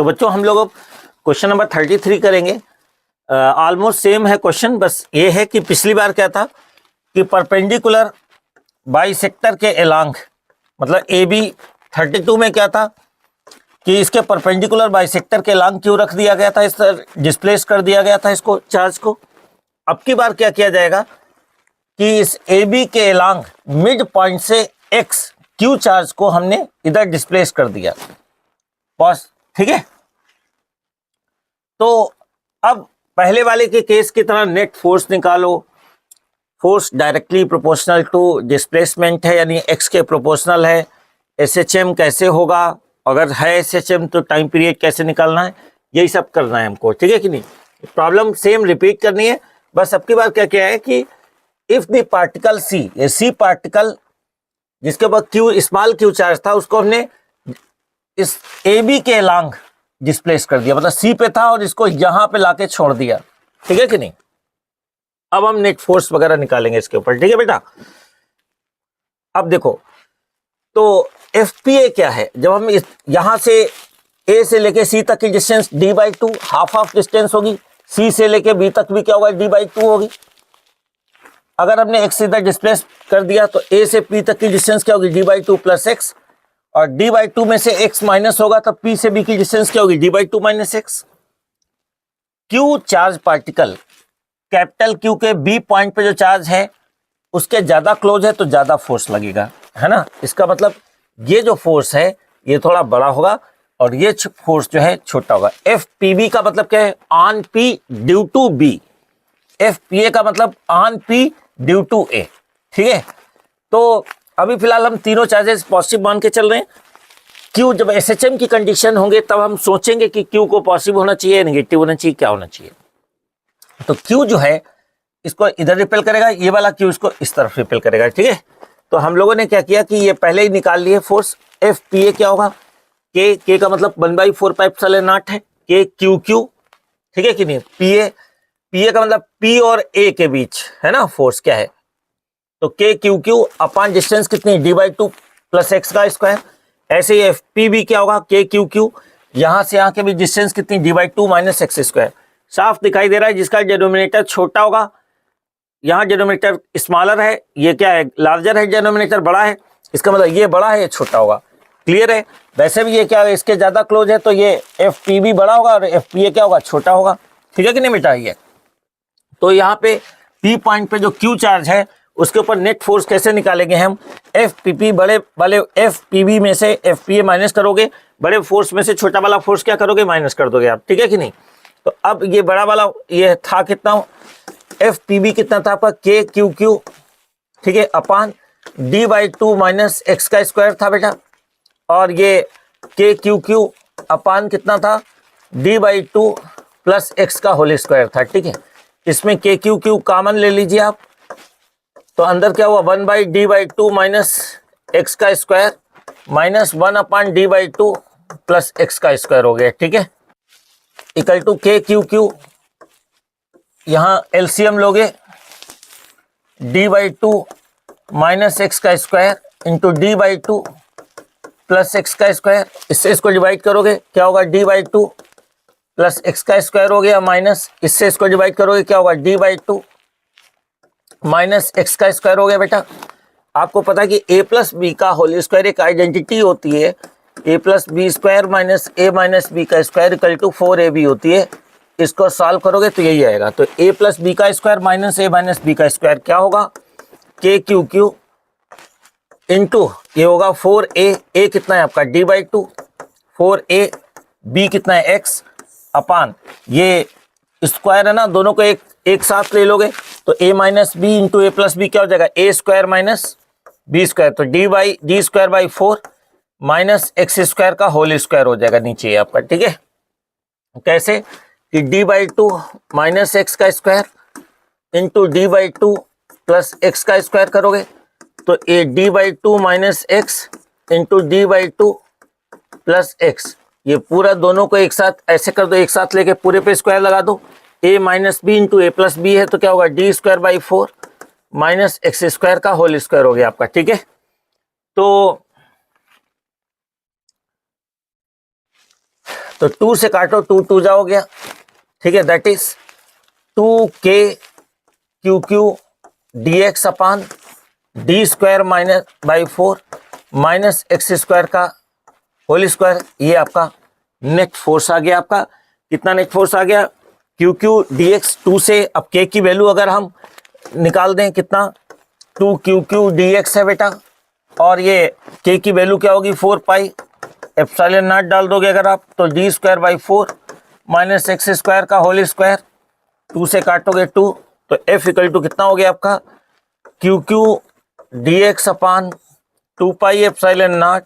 तो बच्चों हम लोग क्वेश्चन नंबर 33 करेंगे। ऑलमोस्ट सेम है क्वेश्चन, बस ये है कि पिछली बार क्या था कि परपेंडिकुलर बाइसेक्टर के एलॉन्ग, मतलब ए बी 32 में क्या था कि इसके परपेंडिकुलर बाइसेक्टर के एलॉन्ग क्यों रख दिया गया था, इस तरह डिस्प्लेस कर दिया गया था इसको, चार्ज को। अब की बार क्या किया जाएगा कि इस ए बी के एलॉन्ग मिड पॉइंट से एक्स क्यू चार्ज को हमने इधर डिस्प्लेस कर दिया, बस ठीक है। तो अब पहले वाले के केस की तरह नेट फोर्स निकालो। Force directly proportional to displacement है, यानी एक्स के प्रोपोर्शनल है। एसएचएम कैसे होगा, अगर है एसएचएम तो टाइम पीरियड कैसे निकालना है, यही सब करना है हमको, ठीक है कि नहीं। प्रॉब्लम सेम रिपीट करनी है, बस अब की बार क्या क्या है कि इफ द पार्टिकल सी, ये सी पार्टिकल जिसके ऊपर क्यू स्मॉल क्यू चार्ज था उसको हमने इस ए बी के एलॉन्ग डिस्प्लेस कर दिया, मतलब सी पे था और इसको यहां पे लाके छोड़ दिया, ठीक है कि नहीं। अब हम नेट फोर्स वगैरह निकालेंगे इसके ऊपर, ठीक है बेटा। अब देखो तो एफ पी ए क्या है, जब हम यहां से ए से लेके सी तक की distance d/2 half of distance होगी, सी से लेके बी तक भी क्या होगा d/2 होगी। अगर हमने एक्स इधर डिस्प्लेस कर दिया तो ए से पी तक की डिस्टेंस क्या होगी d/2 प्लस एक्स, और d/2 में से x माइनस होगा तब p से b की डिस्टेंस क्या होगी d/2 minus x. Q charge particle capital Q के बी पॉइंट पे जो चार्ज है उसके ज्यादा क्लोज है तो ज्यादा फोर्स लगेगा, है ना। इसका मतलब ये जो फोर्स है ये थोड़ा बड़ा होगा और ये फोर्स जो है छोटा होगा। एफ पी बी का मतलब क्या है, on P due to B. F P A का मतलब on P due to A, ठीक है। तो अभी फिलहाल हम तीनों चार्जेस पॉजिटिव मान के चल रहे हैं। क्यू जब एसएचएम की कंडीशन होंगे तब हम सोचेंगे कि क्यू को पॉजिटिव होना चाहिए, नेगेटिव होना चाहिए, क्या होना चाहिए। तो क्यू जो है इसको इधर रिपेल करेगा, ये वाला क्यू इसको इस तरफ रिपेल करेगा, ठीक है। तो हम लोगों ने क्या किया कि ये पहले ही निकाल लिए फोर्स। एफ पी ए क्या होगा, के का मतलब 1/4πε0 है, के क्यू क्यू, ठीक है कि नहीं। पी ए का मतलब पी और ए के बीच है ना फोर्स क्या है, तो के क्यू क्यू अपान डिस्टेंस कितनी d/2 प्लस एक्स का स्क्वायर। ऐसे ही एफ पी बी क्या होगा, के क्यू क्यू यहां से यहां के बीच डिस्टेंस कितनी d/2 माइनस एक्स स्क्वायर। साफ दिखाई दे रहा है जिसका डिनोमिनेटर छोटा होगा, यहाँ डिनोमिनेटर स्मॉलर है, ये क्या है लार्जर है, डिनोमिनेटर बड़ा है, इसका मतलब ये बड़ा है ये छोटा होगा, क्लियर है। वैसे भी ये क्या है इसके ज्यादा क्लोज है तो ये एफ पी बी बड़ा होगा और एफ पी ए क्या होगा छोटा होगा, ठीक है कि नहीं बेटा। ये तो यहाँ पे पी पॉइंट पे जो क्यू चार्ज है उसके ऊपर नेट फोर्स कैसे निकालेंगे हम, एफ पी पी बड़े वाले एफ पी बी में से एफ पी ए माइनस करोगे, बड़े फोर्स में से छोटा वाला फोर्स क्या करोगे माइनस कर दोगे आप, ठीक है कि नहीं। तो अब ये बड़ा वाला ये था कितना, एफ पी बी कितना था आपका के क्यू क्यू, ठीक है, अपान d/2 माइनस एक्स का स्क्वायर था बेटा, और ये के क्यू क्यू अपान कितना था d/2 प्लस एक्स का होल स्क्वायर था, ठीक है। इसमें के क्यू क्यू कॉमन ले लीजिए आप, तो अंदर क्या हुआ 1/d/2 माइनस एक्स का square minus 1/d/2 plus x का स्क्वायर हो गया, ठीक है, इक्वल टू के क्यू क्यू, यहाँ एलसीएम लोगे d/2 माइनस एक्स का square into d/2 plus x का स्क्वायर, इससे इसको डिवाइड करोगे क्या होगा d/2 प्लस एक्स का स्क्वायर हो गया, माइनस इससे इसको डिवाइड करोगे क्या होगा d/2 माइनस एक्स का स्क्वायर हो गया। बेटा आपको पता है कि a प्लस बी का होल स्क्वायर एक आइडेंटिटी होती है, a plus B square minus A minus B का स्क्वायर इक्वल टू 4ab होती है। इसको सॉल्व करोगे तो यही आएगा, तो a प्लस बी का square minus A minus B का स्क्वायर क्या होगा के क्यू क्यू इंटू ये होगा 4a, a कितना है आपका d/2, 4a b कितना है x अपान ये स्क्वायर है ना, दोनों को एक साथ ले लोगे तो a minus B into A plus B क्या हो जाएगा a square minus B square, तो d square by 4 minus x square का होल स्क्वायर हो जाएगा नीचे आपका, ठीक है। कैसे कि d/2 माइनस एक्स का square into d/2 plus x का स्क्वायर करोगे तो ये d/2 minus x into d/2 plus x, ये पूरा दोनों को एक साथ ऐसे कर दो, एक साथ लेके पूरे पे स्क्वायर लगा दो, a minus B into A plus B है तो क्या होगा d square by 4 minus x square का होल स्क्वायर हो गया आपका, ठीक है। तो तो 2 से काटो, 2 2 जा हो गया, ठीक है, that is 2k QQ dx upon D square minus by 4 minus x square का होल स्क्वायर। ये आपका नेट फोर्स आ गया। आपका कितना नेट फोर्स आ गया? QQ dx 2 से, अब k की वैल्यू अगर हम निकाल दें कितना, 2QQ dx है बेटा, और ये k की वैल्यू क्या होगी 4 पाई एप्सिलॉन नॉट डाल दोगे अगर आप, तो D square by 4 minus x square का होल स्क्वायर, 2 से काटोगे 2, तो F इक्वल टू कितना हो गया आपका QQ dx upon 2 pi epsilon not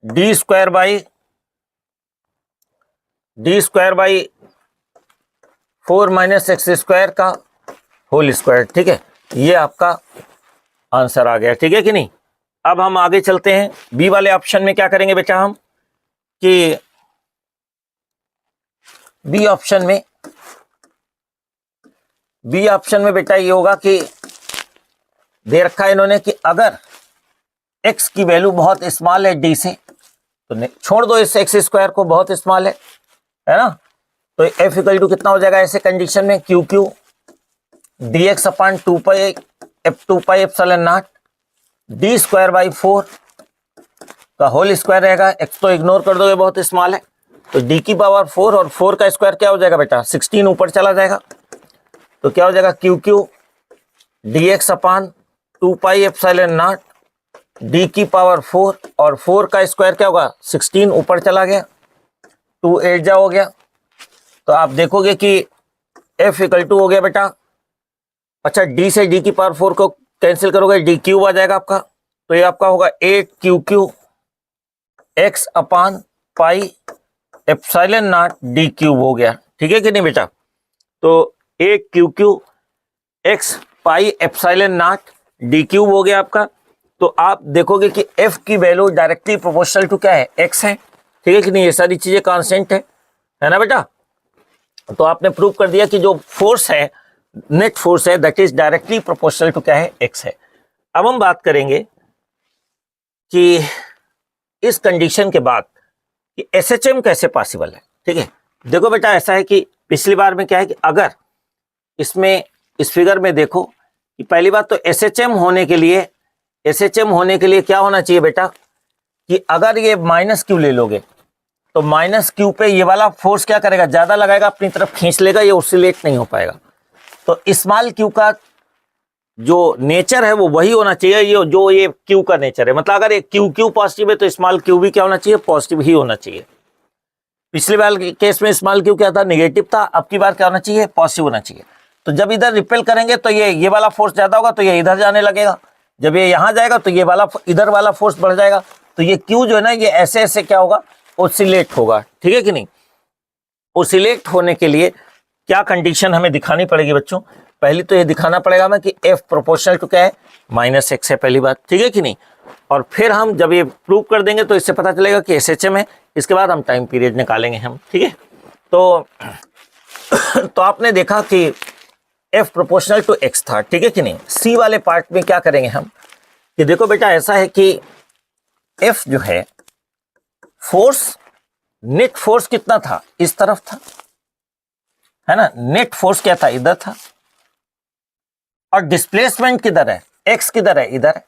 D square by 4 minus x square का होल स्क्वायर, ठीक है। ये आपका आंसर आ गया, ठीक है कि नहीं। अब हम आगे चलते हैं, बी वाले ऑप्शन में क्या करेंगे बेटा हम, कि बी ऑप्शन में बेटा ये होगा कि दे रखा है इन्होंने कि अगर x की वैल्यू बहुत स्मॉल है d से, तो छोड़ दो इस एक्स स्क्वायर को, बहुत स्मॉल है ना, तो f इक्वल टू कितना हो जाएगा ऐसे कंडीशन में, QQ dx upon 2 pi epsilon not D square by 4 का होल स्क्वायर रहेगा। x तो इग्नोर कर दोगे, बहुत स्मॉल है, तो d की पावर 4 और 4 का स्क्वायर क्या हो जाएगा बेटा 16, ऊपर चला जाएगा, तो क्या हो जाएगा QQ dx upon 2 pi epsilon not d की पावर 4 और 4 का स्क्वायर क्या होगा 16, ऊपर चला गया, 2 8 जा हो गया, तो आप देखोगे कि F इक्वल टू हो गया बेटा, अच्छा d से d की पावर 4 को कैंसिल करोगे, d क्यूब आ जाएगा आपका, तो ये आपका होगा 8QQ x upon pi epsilon not d cube हो गया, ठीक है कि नहीं बेटा। तो 8QQ x pi epsilon not d cube हो गया आपका। तो आप देखोगे कि f की वैल्यू डायरेक्टली प्रोपोर्शनल टू क्या है, x है, ठीक है कि नहीं, ये सारी चीजें कांस्टेंट है ना बेटा। तो आपने प्रूव कर दिया कि जो फोर्स है, नेट फोर्स है, that is directly proportional to क्या है, x है। अब हम बात करेंगे कि इस कंडीशन के बाद कि SHM कैसे पॉसिबल है, ठीक है। देखो बेटा ऐसा है कि पिछली बार में क्या है कि अगर इसमें इस फिगर में देखो कि पहली बात तो SHM होने के लिए क्या होना चाहिए बेटा, कि अगर ये माइनस क्यू ले लोगे तो माइनस क्यू पे ये वाला फोर्स क्या करेगा, ज्यादा लगाएगा, अपनी तरफ खींच लेगा, ये ऑसिलेट नहीं हो पाएगा। तो स्मॉल क्यू का जो नेचर है वो वही होना चाहिए, ये क्यू का नेचर है, मतलब अगर ये क्यू पॉजिटिव है तो स्मॉल क्यू भी क्या होना चाहिए, पॉजिटिव ही होना चाहिए। पिछली बार के केस में स्मॉल क्यू क्या था, नेगेटिव था, अब की बार क्या होना चाहिए, पॉजिटिव होना चाहिए। तो जब इधर रिपेल करेंगे तो ये वाला फोर्स ज्यादा होगा, तो ये इधर जाने लगेगा, जब ये यहां जाएगा तो ये वाला इधर वाला फोर्स बढ़ जाएगा, तो ये क्यू जो है ना, ये ऐसे ऐसे क्या होगा, ऑसिलेट होगा, ठीक है कि नहीं। ऑसिलेट होने के लिए क्या कंडीशन हमें दिखानी पड़ेगी बच्चों, पहली तो ये दिखाना पड़ेगा हमें कि F प्रोपोर्शनल टू क्या है, -x है, पहली बात, ठीक है कि नहीं। और फिर हम जब ये प्रूव कर देंगे तो इससे पता चलेगा कि SHM है, इसके बाद हम टाइम पीरियड निकालेंगे हम, ठीक है। तो आपने देखा कि F प्रोपोर्शनल टू x था, ठीक है कि नहीं। C वाले पार्ट में क्या करेंगे हम, कि देखो बेटा ऐसा है कि F जो है फोर्स, नेट फोर्स कितना था, इस तरफ था, है ना, नेट फोर्स क्या था, इधर था, और डिस्प्लेसमेंट किधर है, x किधर है, इधर है,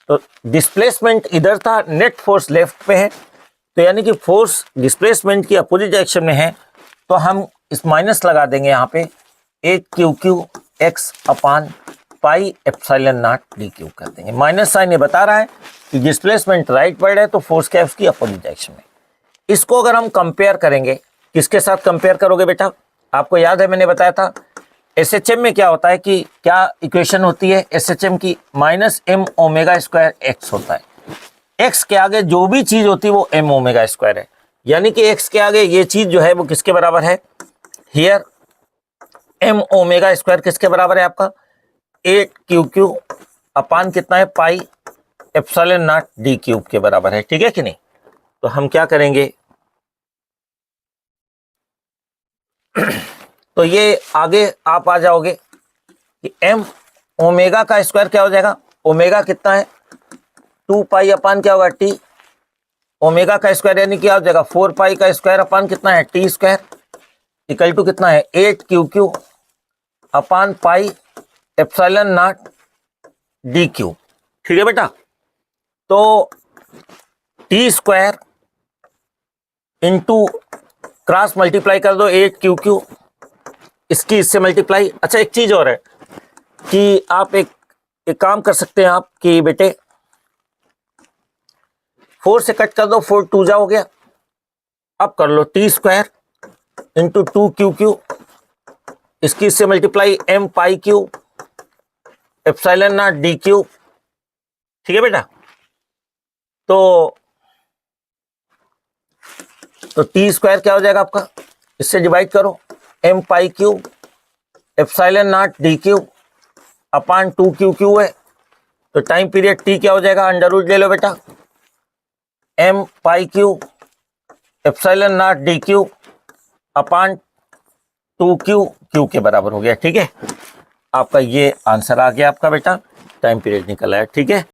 तो डिस्प्लेसमेंट इधर था, नेट फोर्स लेफ्ट पे है, तो यानी कि फोर्स डिस्प्लेसमेंट की अपोजिट डायरेक्शन में है, तो हम इस माइनस लगा देंगे यहाँ पे, 8QQ x upon pi epsilon not D cube कर देंगे। माइनस साइन ये बता रहा है कि डिस्प्लेसमेंट राइट वर्ड है, तो फोर्स क्या है उसकी अपोजिट डायरेक्शन में। इसको अगर हम कंपेयर करेंगे, किसके साथ कंपेयर करोगे बेटा, आपको याद है मैंने बताया था SHM में क्या होता है कि क्या इक्वेशन होती है SHM की, -m ओमेगा स्क्वायर x होता है। x के आगे जो भी चीज होती है वो m ओमेगा स्क्वायर है, यानी कि x के आगे ये चीज जो है वो किसके बराबर है, हियर m ओमेगा स्क्वायर किसके बराबर है आपका, 8QQ अपान कितना है, pi epsilon not D cube के बराबर है, ठीक है कि नहीं। तो हम क्या करेंगे, तो ये आगे आप आ जाओगे कि m ओमेगा का स्क्वायर क्या हो जाएगा, ओमेगा कितना है 2 पाई अपान क्या होगा t, ओमेगा का स्क्वायर यानी क्या हो जाएगा 4 पाई का स्क्वायर अपान कितना है टी स्क्वायर इक्वल टू कितना है 8 Q Q upon pi epsilon not D Q. ठीक है बेटा, तो T square into cross multiply कर दो 8 क्यू क्यू, इसकी इससे मल्टीप्लाई। अच्छा एक चीज और है कि आप एक काम कर सकते हैं आप कि बेटे 4 से कट कर दो, 4 टू जा हो गया। अब कर लो T square into 2 Q Q, इसकी इससे multiply M pi Q epsilon not D Q. ठीक है बेटा, तो टी स्क्वायर क्या हो जाएगा आपका, इससे डिवाइड करो M pi Q epsilon not D Q upon 2 Q Q है, तो टाइम पीरियड टी क्या हो जाएगा अंडर रूट ले लो बेटा M pi Q epsilon not D Q upon 2 Q Q के बराबर हो गया। ठीक है, आपका ये आंसर आ गया आपका बेटा, टाइम पीरियड निकल आया। ठीक है।